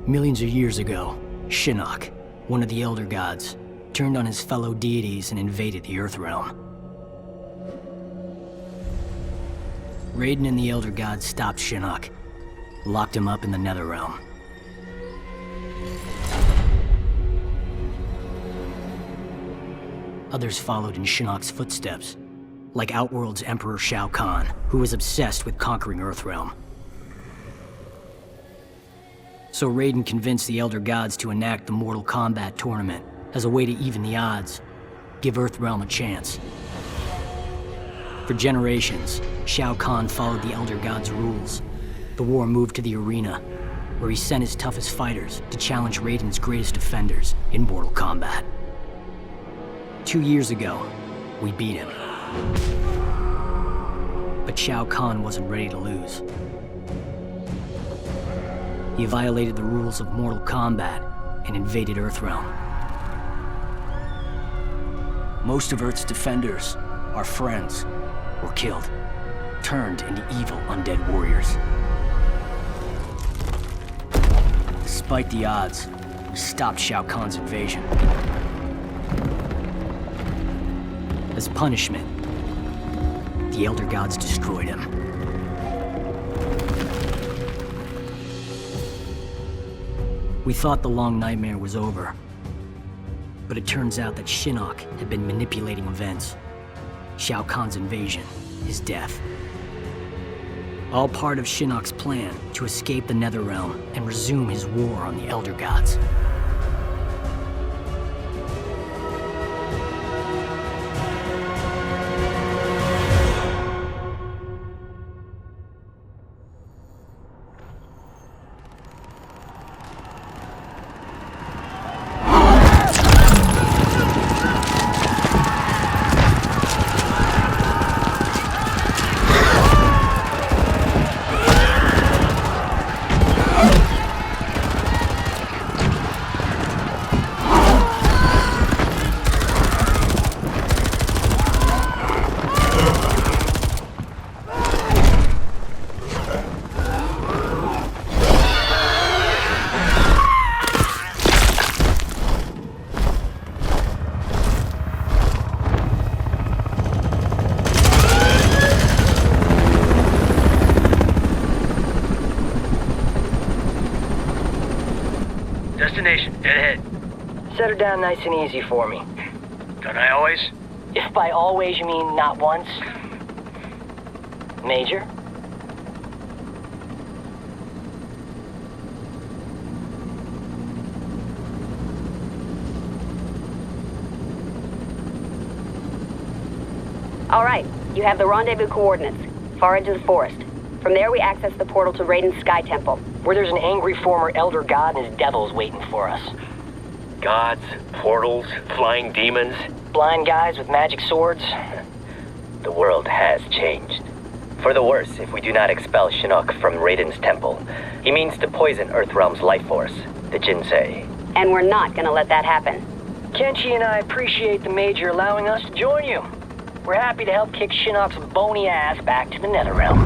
Millions of years ago, Shinnok, one of the Elder Gods, turned on his fellow deities and invaded the Earth Realm. Raiden and the Elder Gods stopped Shinnok, locked him up in the Nether Realm. Others followed in Shinnok's footsteps, like Outworld's Emperor Shao Kahn, who was obsessed with conquering Earthrealm. So Raiden convinced the Elder Gods to enact the Mortal Kombat tournament as a way to even the odds, give Earthrealm a chance. For generations, Shao Kahn followed the Elder Gods' rules. The war moved to the arena, where he sent his toughest fighters to challenge Raiden's greatest defenders in Mortal Kombat. 2 years ago, we beat him. But Shao Kahn wasn't ready to lose. He violated the rules of Mortal Kombat and invaded Earthrealm. Most of Earth's defenders, our friends, were killed, turned into evil undead warriors. Despite the odds, we stopped Shao Kahn's invasion. As punishment, the Elder Gods destroyed him. We thought the long nightmare was over, but it turns out that Shinnok had been manipulating events. Shao Kahn's invasion, his death. All part of Shinnok's plan to escape the Netherrealm and resume his war on the Elder Gods. Destination, dead ahead. Set her down nice and easy for me. Don't I always? If by always you mean not once. Major? All right, you have the rendezvous coordinates, far into the forest. From there, we access the portal to Raiden's Sky Temple, Where there's an angry former Elder God and his devils waiting for us. Gods, portals, flying demons. Blind guys with magic swords. The world has changed. For the worse, if we do not expel Shinnok from Raiden's temple. He means to poison Earthrealm's life force, the Jinsei. and we're not gonna let that happen. Kenshi and I appreciate the Major allowing us to join you. We're happy to help kick Shinnok's bony ass back to the Netherrealm.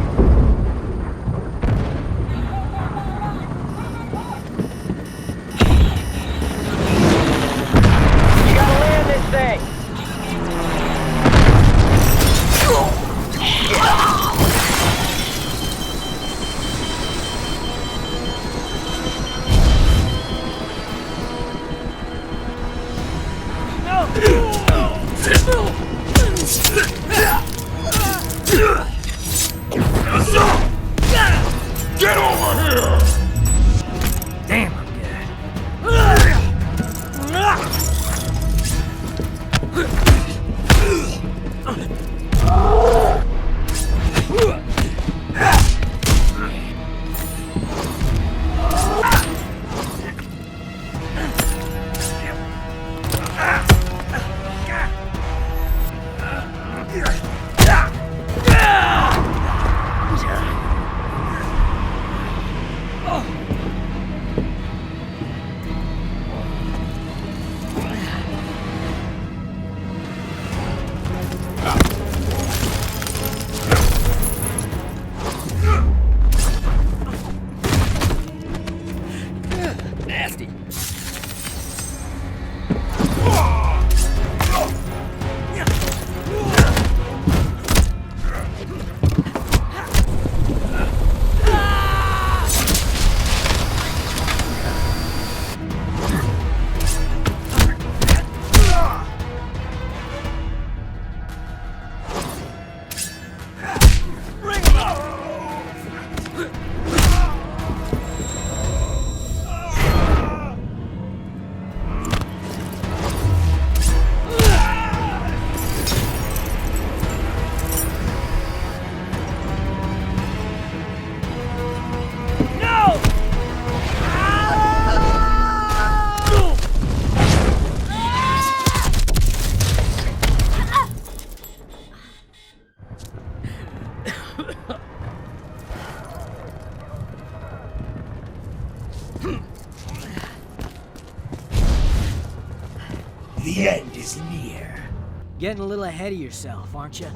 You gotta land this thing! is near. Getting a little ahead of yourself, aren't you?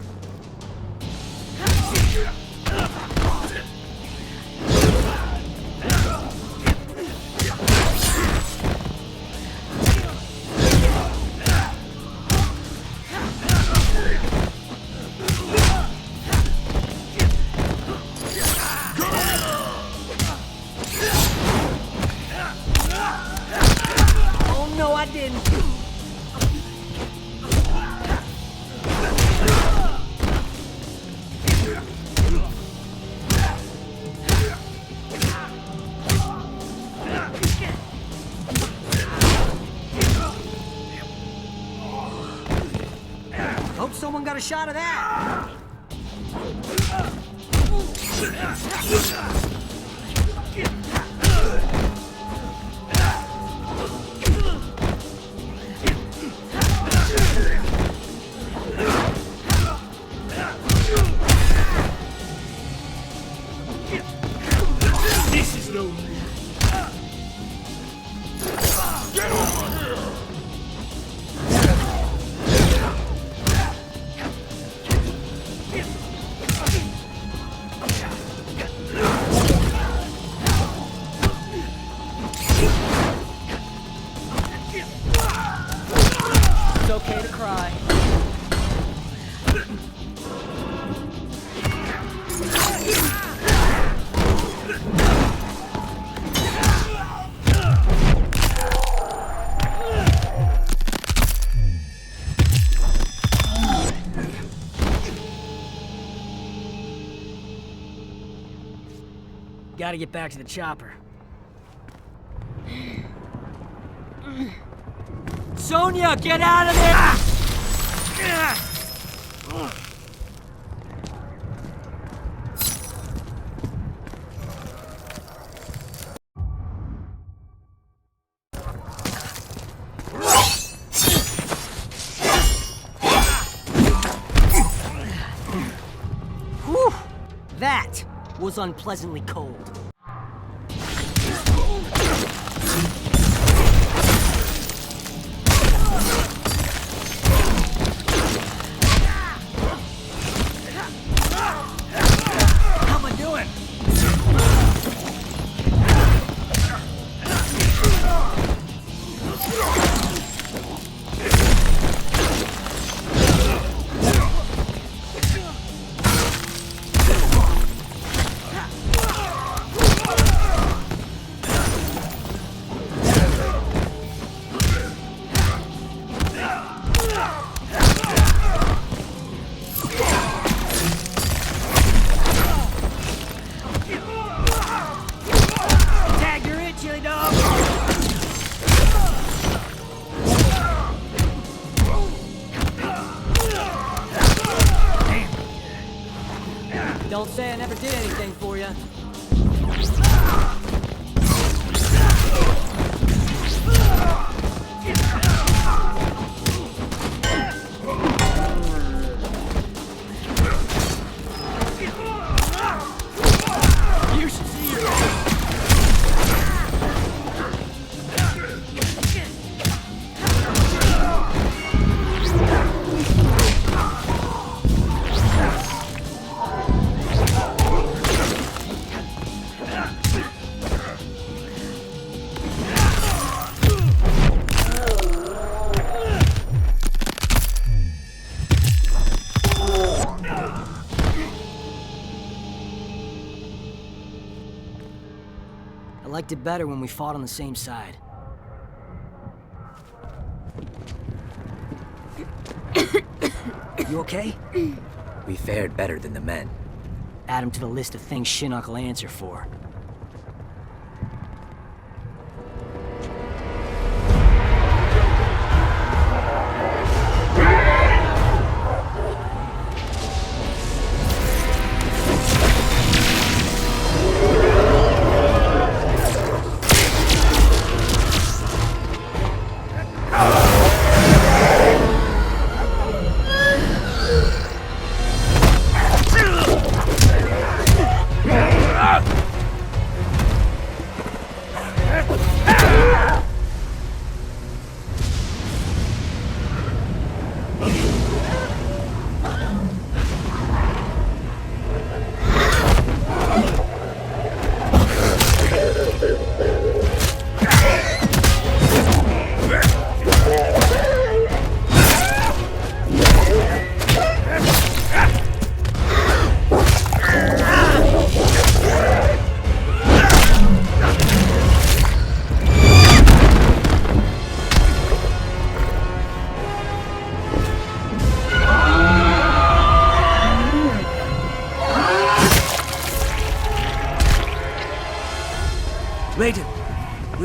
Oh no, I didn't. Hope someone got a shot of that. This is no... Get over here! It's okay to cry. Gotta get back to the chopper. Sonia, get out of there! Whew! That was unpleasantly cold. How am I doing? Tag, you're it, chili dog! Don't say I never did anything for you. You should see your... I liked it better when we fought on the same side. You okay? We fared better than the men. Add him to the list of things Shinnok will answer for.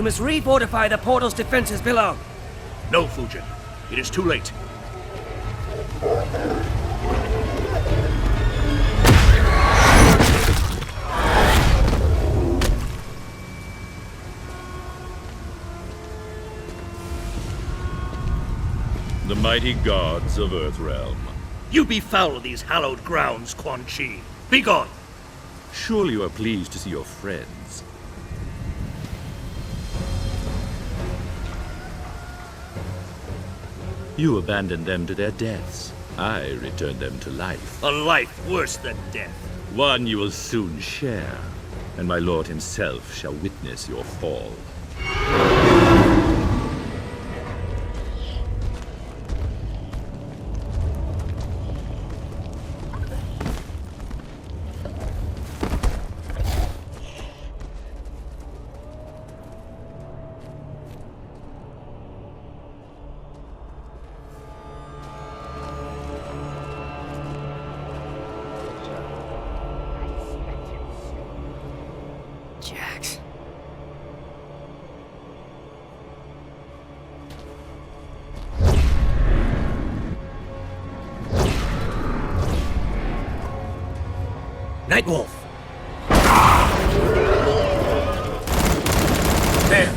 We must refortify the portal's defenses below. No, Fujin. It is too late. The mighty gods of Earthrealm. You befoul these hallowed grounds, Quan Chi. Begone! Surely you are pleased to see your friends. You abandoned them to their deaths. I returned them to life. A life worse than death. One you will soon share, and my lord himself shall witness your fall. Jax. Nightwolf! There!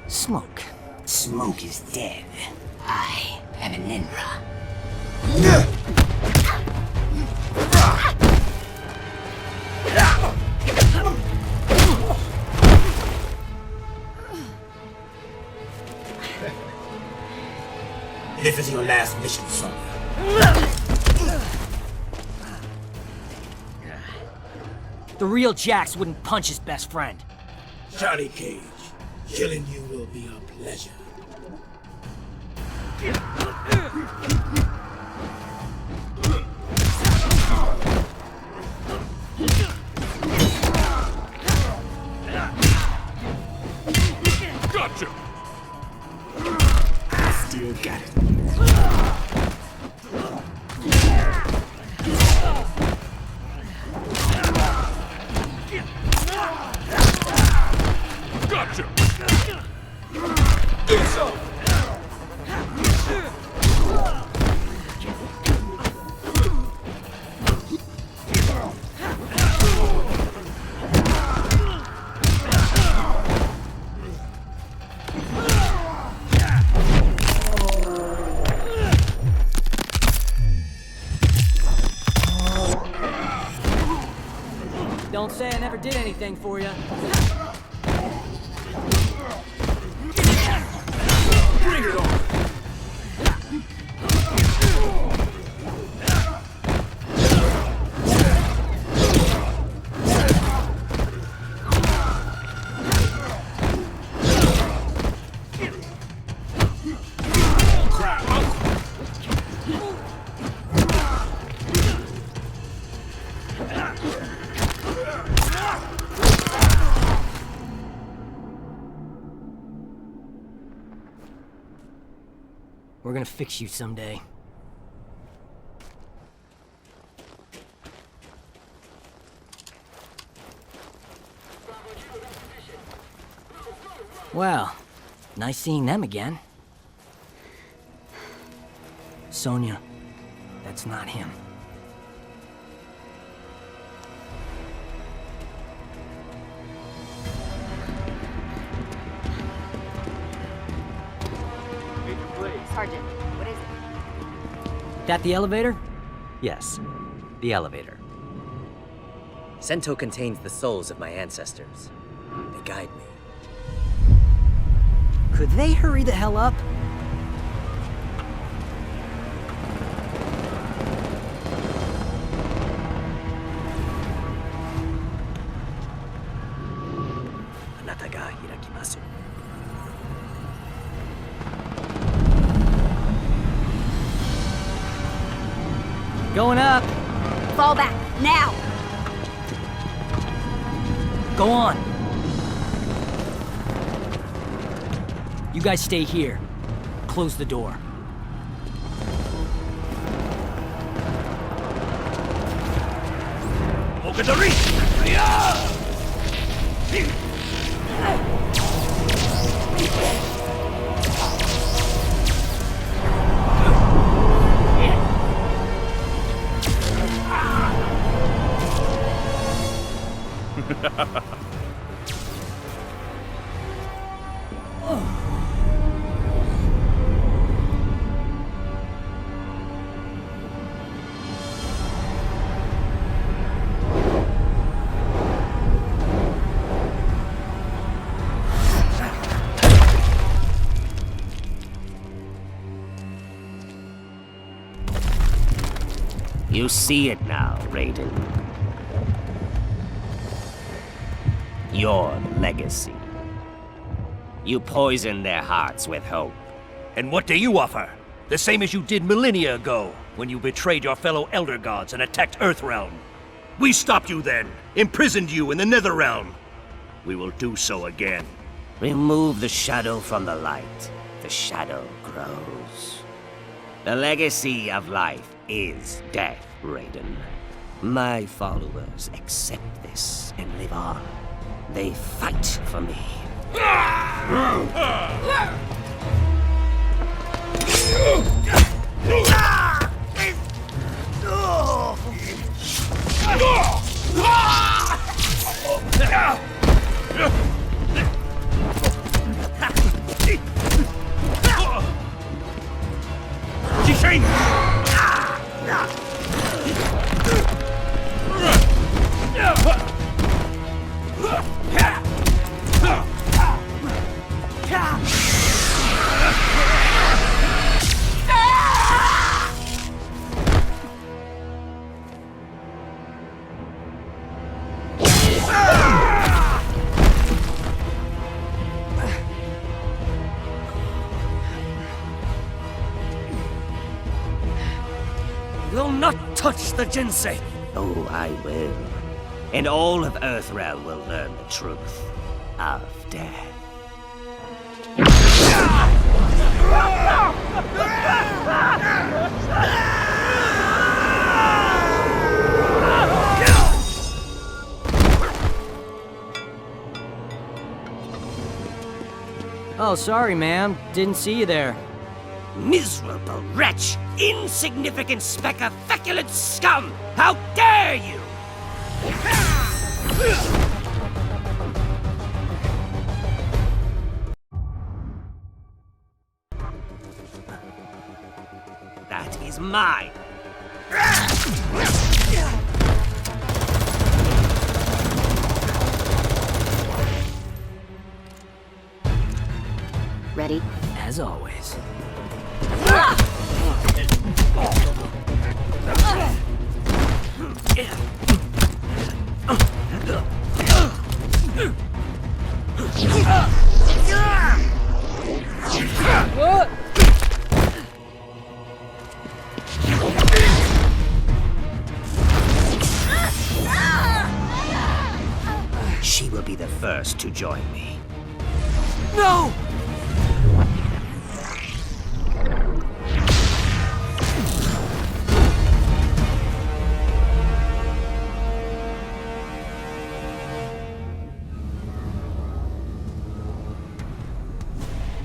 Smoke. Smoke is dead. I am an Enra. This is your last mission, son. The real Jax wouldn't punch his best friend. Johnny Cage, killing you will be a pleasure. Gotcha! Still got it. Gotcha! Don't say I never did anything for you. Bring it on! We're gonna fix you someday. Well, nice seeing them again. Sonya, that's not him. Sergeant, what is it? That the elevator? Yes, the elevator. Sento contains the souls of my ancestors. They guide me. Could they hurry the hell up? Anata ga hirakimasu. Going up. Fall back, now! Go on. You guys stay here. Close the door. You see it now, Raiden. Your legacy. You poisoned their hearts with hope. And what do you offer? The same as you did millennia ago, when you betrayed your fellow Elder Gods and attacked Earthrealm. We stopped you then, imprisoned you in the Netherrealm. We will do so again. Remove the shadow from the light. The shadow grows. The legacy of life is death, Raiden. My followers accept this and live on. They fight for me. Will not touch the Jinsei! Oh, I will. And all of Earthrealm will learn the truth of death. Oh, sorry, ma'am. Didn't see you there. Miserable wretch! Insignificant speck of feculent scum! How dare you! That is mine! Ready? As always. She will be the first to join me. No!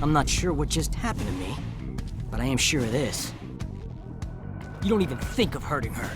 I'm not sure what just happened to me, but I am sure of this. You don't even think of hurting her.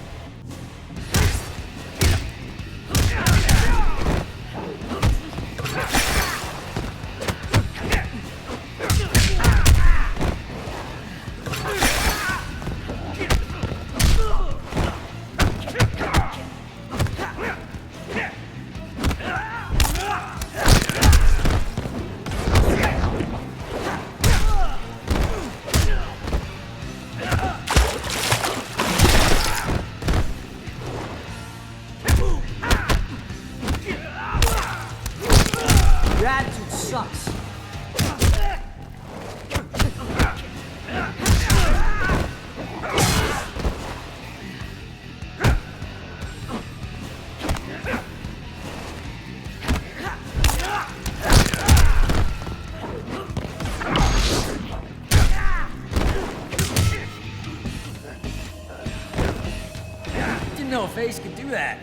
didn't know a face could do that.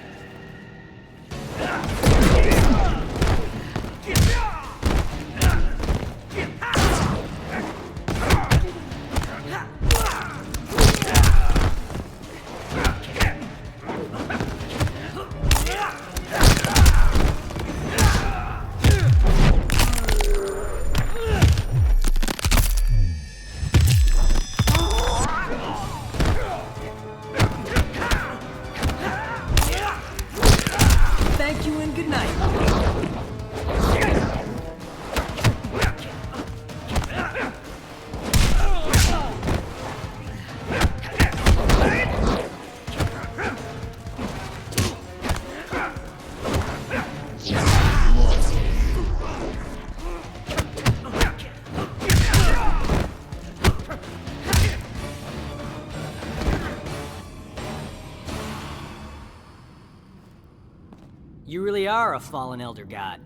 Thank you and good night. You really are a fallen elder god.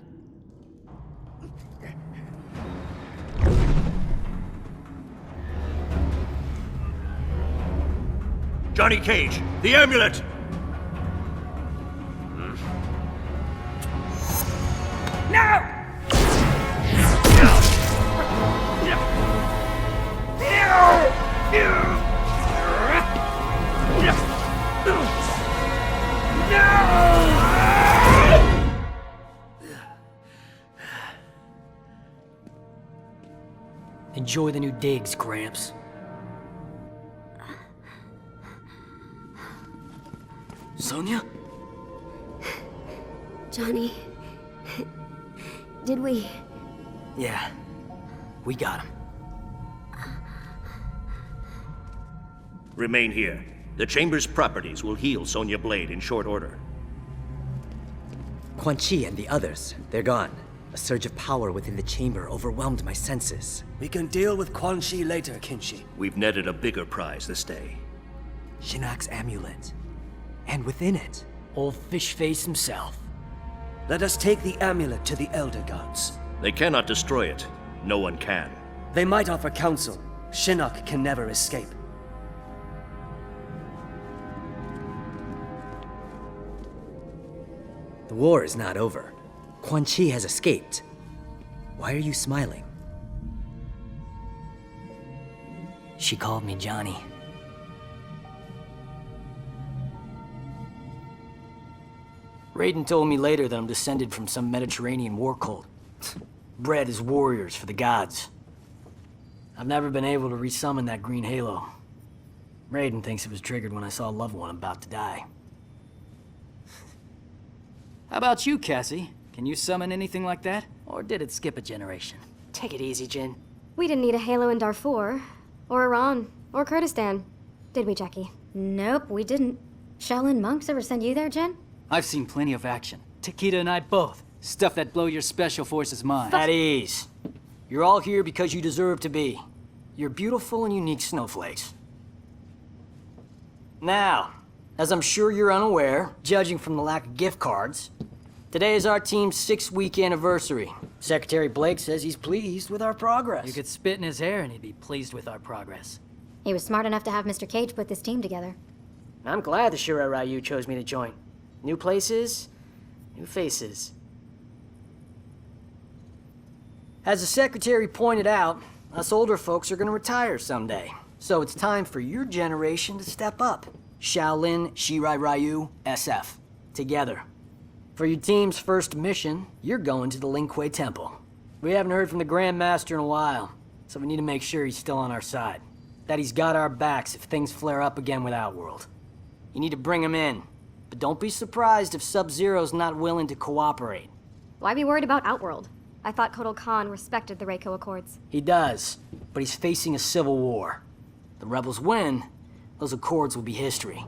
Johnny Cage, the amulet! Enjoy the new digs, Gramps. Sonya? Johnny... Did we... Yeah. We got him. Remain here. The Chamber's properties will heal Sonya Blade in short order. Quan Chi and the others, they're gone. A surge of power within the chamber overwhelmed my senses. We can deal with Quan Chi later, Kinshi. We've netted a bigger prize this day. Shinnok's amulet. And within it, Old fish face himself. Let us take the amulet to the Elder Gods. They cannot destroy it. No one can. They might offer counsel. Shinnok can never escape. the war is not over. Quan Chi has escaped. Why are you smiling? She called me Johnny. Raiden told me later that I'm descended from some Mediterranean war cult. Bred as warriors for the gods. I've never been able to resummon that green halo. Raiden thinks it was triggered when I saw a loved one about to die. How about you, Cassie? Can you summon anything like that? Or did it skip a generation? Take it easy, Jin. We didn't need a halo in Darfur, or Iran, or Kurdistan. Did we, Jackie? Nope, we didn't. Shaolin monks ever send you there, Jen? I've seen plenty of action. Takeda and I both. Stuff that blow your special forces mind. At ease. You're all here because you deserve to be. You're beautiful and unique snowflakes. Now, as I'm sure you're unaware, judging from the lack of gift cards, today is our team's 6-week anniversary. Secretary Blake says he's pleased with our progress. You could spit in his hair and he'd be pleased with our progress. He was smart enough to have Mr. Cage put this team together. I'm glad the Shirai Ryu chose me to join. New places, new faces. As the Secretary pointed out, us older folks are gonna retire someday. So it's time for your generation to step up. Shaolin, Shirai Ryu, SF. Together. For your team's first mission, you're going to the Lin Kuei Temple. We haven't heard from the Grand Master in a while, so we need to make sure he's still on our side. That he's got our backs if things flare up again with Outworld. You need to bring him in, but don't be surprised if Sub-Zero's not willing to cooperate. Why be worried about Outworld? I thought Kotal Khan respected the Reiko Accords. He does, but he's facing a civil war. The rebels win, those accords will be history.